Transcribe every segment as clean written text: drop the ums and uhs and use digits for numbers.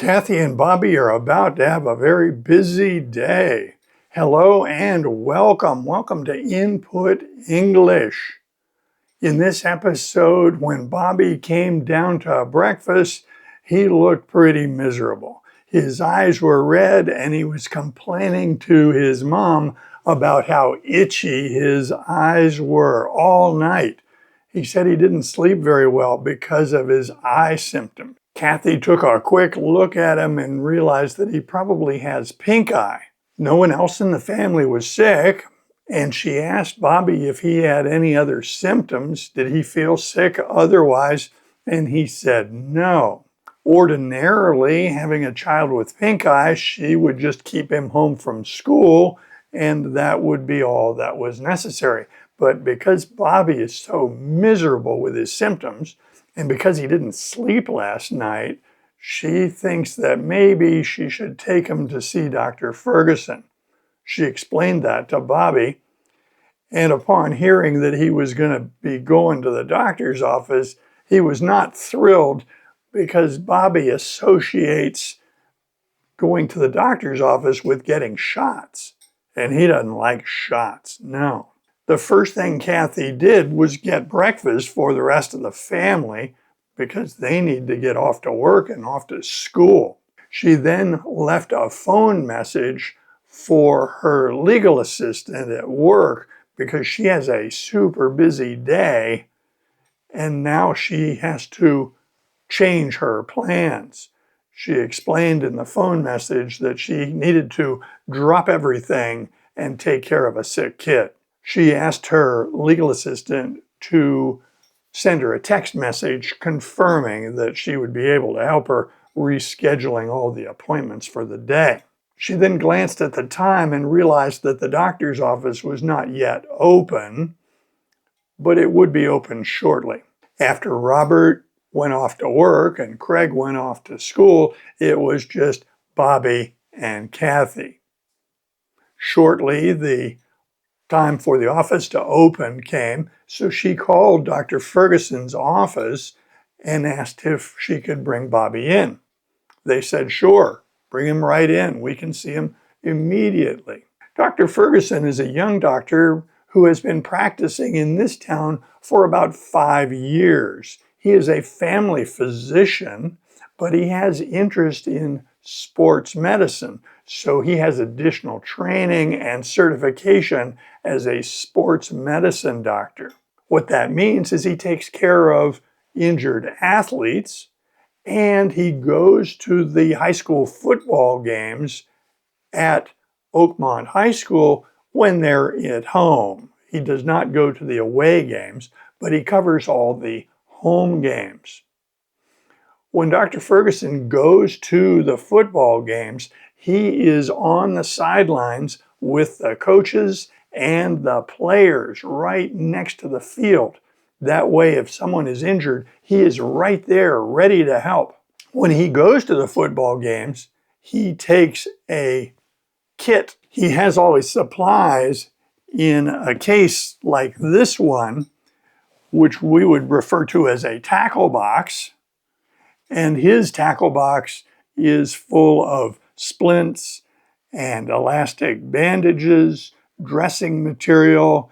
Kathy and Bobby are about to have a very busy day. Hello and welcome. Welcome to Input English. In this episode, when Bobby came down to breakfast, he looked pretty miserable. His eyes were red and he was complaining to his mom about how itchy his eyes were all night. He said he didn't sleep very well because of his eye symptoms. Kathy took a quick look at him and realized that he probably has pink eye. No one else in the family was sick, and she asked Bobby if he had any other symptoms. Did he feel sick otherwise? And he said no. Ordinarily, having a child with pink eye, she would just keep him home from school, and that would be all that was necessary. But because Bobby is so miserable with his symptoms, and because he didn't sleep last night, she thinks that maybe she should take him to see Dr. Ferguson. She explained that to Bobby, and upon hearing that he was going to be going to the doctor's office, he was not thrilled because Bobby associates going to the doctor's office with getting shots, and he doesn't like shots, no. The first thing Kathy did was get breakfast for the rest of the family because they need to get off to work and off to school. She then left a phone message for her legal assistant at work because she has a super busy day and now she has to change her plans. She explained in the phone message that she needed to drop everything and take care of a sick kid. She asked her legal assistant to send her a text message confirming that she would be able to help her rescheduling all the appointments for the day. She then glanced at the time and realized that the doctor's office was not yet open, but it would be open shortly. After Robert went off to work and Craig went off to school, it was just Bobby and Kathy. Shortly, the time for the office to open came, so she called Dr. Ferguson's office and asked if she could bring Bobby in. They said, sure, bring him right in. We can see him immediately. Dr. Ferguson is a young doctor who has been practicing in this town for about 5 years. He is a family physician, but he has interest in sports medicine. So he has additional training and certification as a sports medicine doctor. What that means is he takes care of injured athletes and he goes to the high school football games at Oakmont High School when they're at home. He does not go to the away games, but he covers all the home games. When Dr. Ferguson goes to the football games, he is on the sidelines with the coaches and the players right next to the field. That way, if someone is injured, he is right there ready to help. When he goes to the football games, he takes a kit. He has all his supplies in a case like this one, which we would refer to as a tackle box. And his tackle box is full of splints and elastic bandages, dressing material.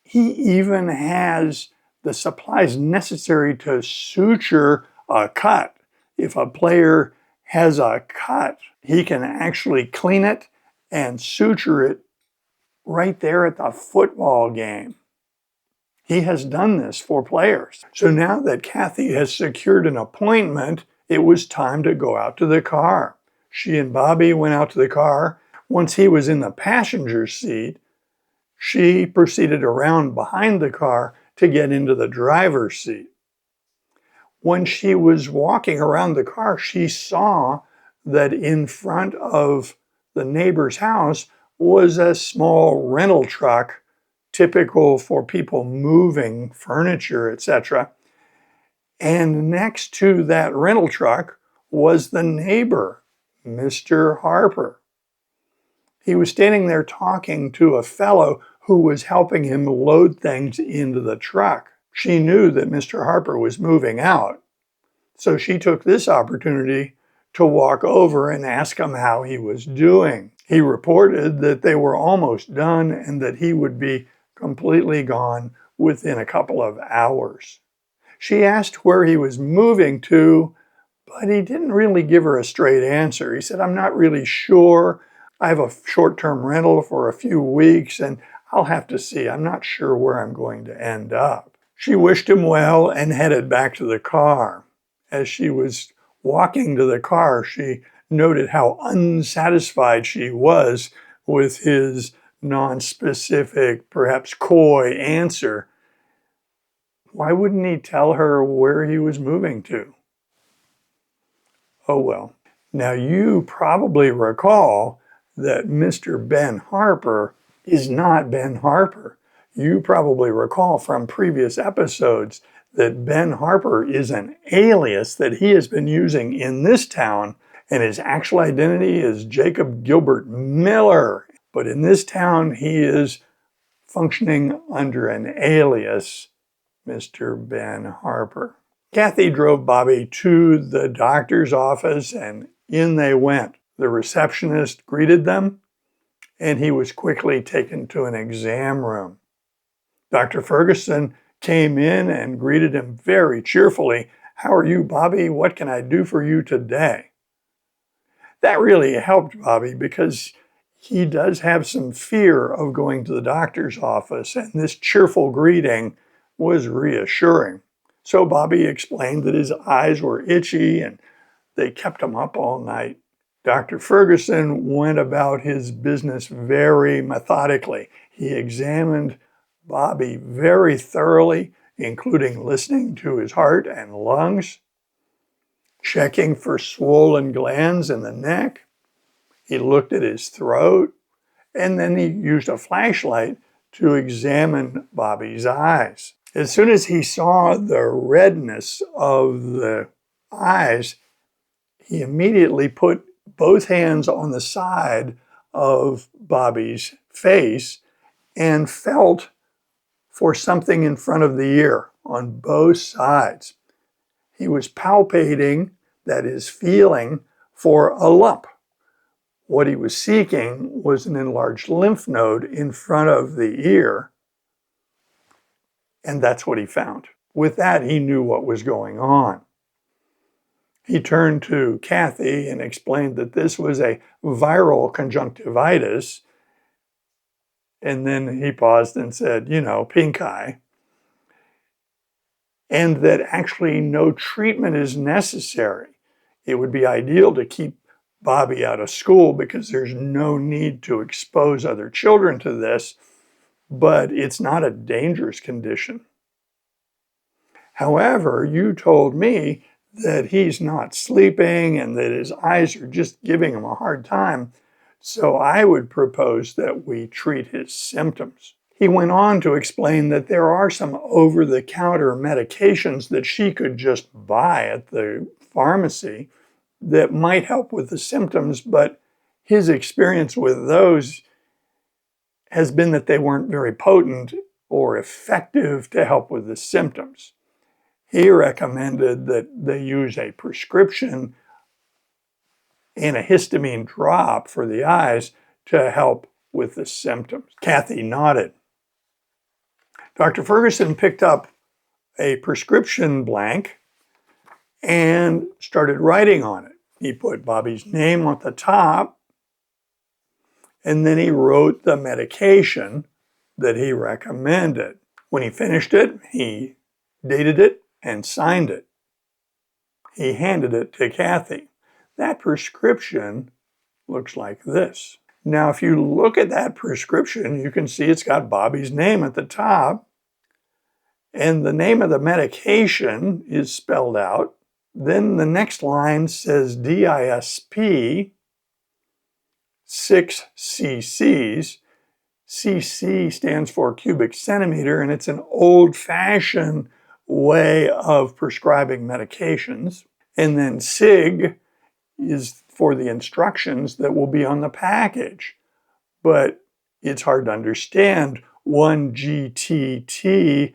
He even has the supplies necessary to suture a cut. If a player has a cut, he can actually clean it and suture it right there at the football game. He has done this for players. So now that Kathy has secured an appointment, it was time to go out to the car. She and Bobby went out to the car. Once he was in the passenger seat, she proceeded around behind the car to get into the driver's seat. When she was walking around the car, she saw that in front of the neighbor's house was a small rental truck, typical for people moving furniture, etc. And next to that rental truck was the neighbor, Mr. Harper. He was standing there talking to a fellow who was helping him load things into the truck. She knew that Mr. Harper was moving out, so she took this opportunity to walk over and ask him how he was doing. He reported that they were almost done and that he would be completely gone within a couple of hours. She asked where he was moving to, but he didn't really give her a straight answer. He said, "I'm not really sure. I have a short-term rental for a few weeks and I'll have to see. I'm not sure where I'm going to end up." She wished him well and headed back to the car. As she was walking to the car, she noted how unsatisfied she was with his non-specific, perhaps coy answer. Why wouldn't he tell her where he was moving to? Oh well. Now you probably recall that Mr. Ben Harper is not Ben Harper. You probably recall from previous episodes that Ben Harper is an alias that he has been using in this town, and his actual identity is Jacob Gilbert Miller. But in this town, he is functioning under an alias, Mr. Ben Harper. Kathy drove Bobby to the doctor's office, and in they went. The receptionist greeted them, and he was quickly taken to an exam room. Dr. Ferguson came in and greeted him very cheerfully. "How are you, Bobby? What can I do for you today?" That really helped Bobby because he does have some fear of going to the doctor's office, and this cheerful greeting was reassuring. So Bobby explained that his eyes were itchy and they kept him up all night. Dr. Ferguson went about his business very methodically. He examined Bobby very thoroughly, including listening to his heart and lungs, checking for swollen glands in the neck. He looked at his throat, and then he used a flashlight to examine Bobby's eyes. As soon as he saw the redness of the eyes, he immediately put both hands on the side of Bobby's face and felt for something in front of the ear on both sides. He was palpating, that is, feeling for a lump. What he was seeking was an enlarged lymph node in front of the ear, and that's what he found. With that, he knew what was going on. He turned to Kathy and explained that this was a viral conjunctivitis. And then he paused and said, pink eye. And that actually no treatment is necessary. It would be ideal to keep Bobby out of school because there's no need to expose other children to this, but it's not a dangerous condition. However, you told me that he's not sleeping and that his eyes are just giving him a hard time, so I would propose that we treat his symptoms. He went on to explain that there are some over-the-counter medications that she could just buy at the pharmacy that might help with the symptoms, but his experience with those has been that they weren't very potent or effective to help with the symptoms. He recommended that they use a prescription and a histamine drop for the eyes to help with the symptoms. Kathy nodded. Dr. Ferguson picked up a prescription blank and started writing on it. He put Bobby's name on the top, and then he wrote the medication that he recommended. When he finished it, he dated it and signed it. He handed it to Kathy. That prescription looks like this. Now, if you look at that prescription, you can see it's got Bobby's name at the top, and the name of the medication is spelled out. Then the next line says DISP, 6 cc's. cc stands for cubic centimeter, and it's an old-fashioned way of prescribing medications. And then SIG is for the instructions that will be on the package. But it's hard to understand 1GTTOUBID.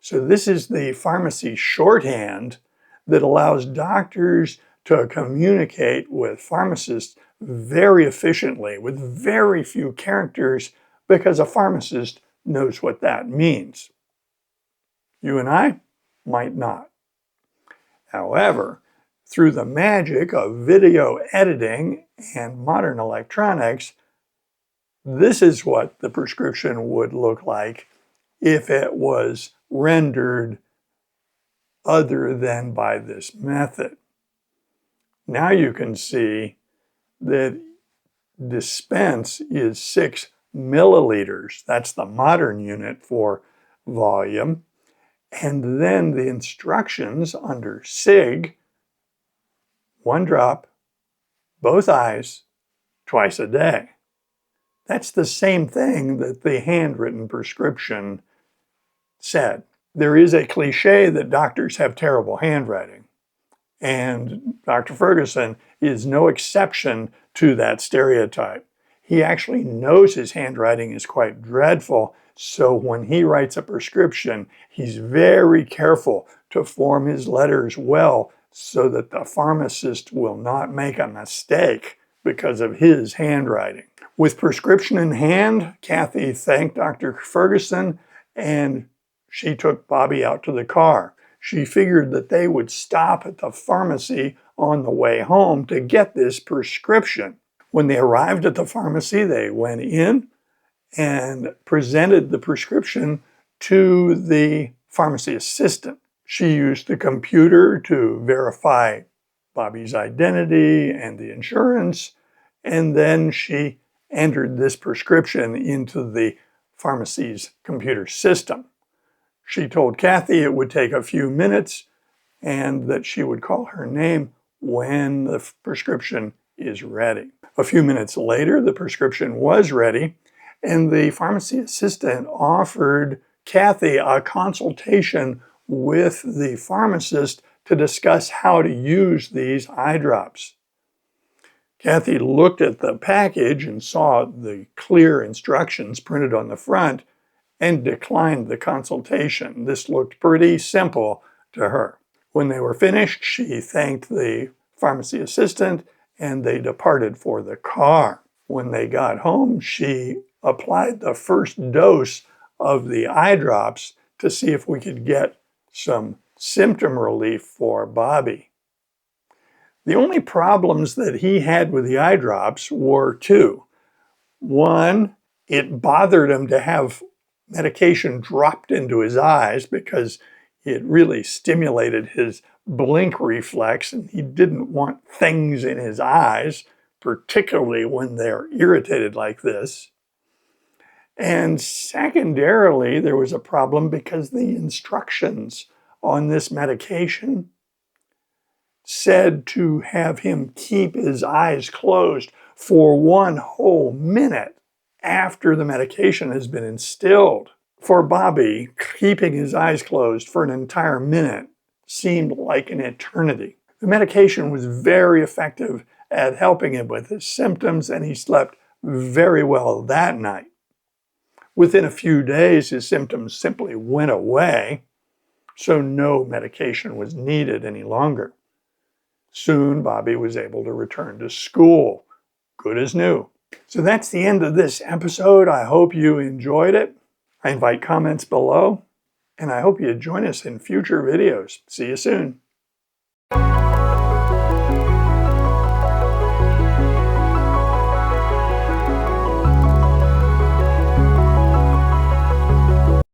So this is the pharmacy shorthand that allows doctors to communicate with pharmacists very efficiently with very few characters because a pharmacist knows what that means. You and I might not. However, through the magic of video editing and modern electronics, this is what the prescription would look like if it was rendered other than by this method. Now you can see that dispense is 6 milliliters. That's the modern unit for volume. And then the instructions under SIG, 1 drop, both eyes, twice a day. That's the same thing that the handwritten prescription said. There is a cliche that doctors have terrible handwriting, and Dr. Ferguson is no exception to that stereotype. He actually knows his handwriting is quite dreadful, so when he writes a prescription, he's very careful to form his letters well so that the pharmacist will not make a mistake because of his handwriting. With prescription in hand, Kathy thanked Dr. Ferguson and she took Bobby out to the car. She figured that they would stop at the pharmacy on the way home to get this prescription. When they arrived at the pharmacy, they went in and presented the prescription to the pharmacy assistant. She used the computer to verify Bobby's identity and the insurance, and then she entered this prescription into the pharmacy's computer system. She told Kathy it would take a few minutes and that she would call her name when the prescription is ready. A few minutes later, the prescription was ready, and the pharmacy assistant offered Kathy a consultation with the pharmacist to discuss how to use these eye drops. Kathy looked at the package and saw the clear instructions printed on the front and declined the consultation. This looked pretty simple to her. When they were finished, she thanked the pharmacy assistant and they departed for the car. When they got home, she applied the first dose of the eye drops to see if we could get some symptom relief for Bobby. The only problems that he had with the eye drops were 2. One, it bothered him to have medication dropped into his eyes because it really stimulated his blink reflex, and he didn't want things in his eyes, particularly when they're irritated like this. And secondarily, there was a problem because the instructions on this medication said to have him keep his eyes closed for 1 whole minute after the medication has been instilled. For Bobby, keeping his eyes closed for an entire minute seemed like an eternity. The medication was very effective at helping him with his symptoms, and he slept very well that night. Within a few days, his symptoms simply went away, so no medication was needed any longer. Soon, Bobby was able to return to school, good as new. So that's the end of this episode. I hope you enjoyed it. I invite comments below, and I hope you join us in future videos. See you soon.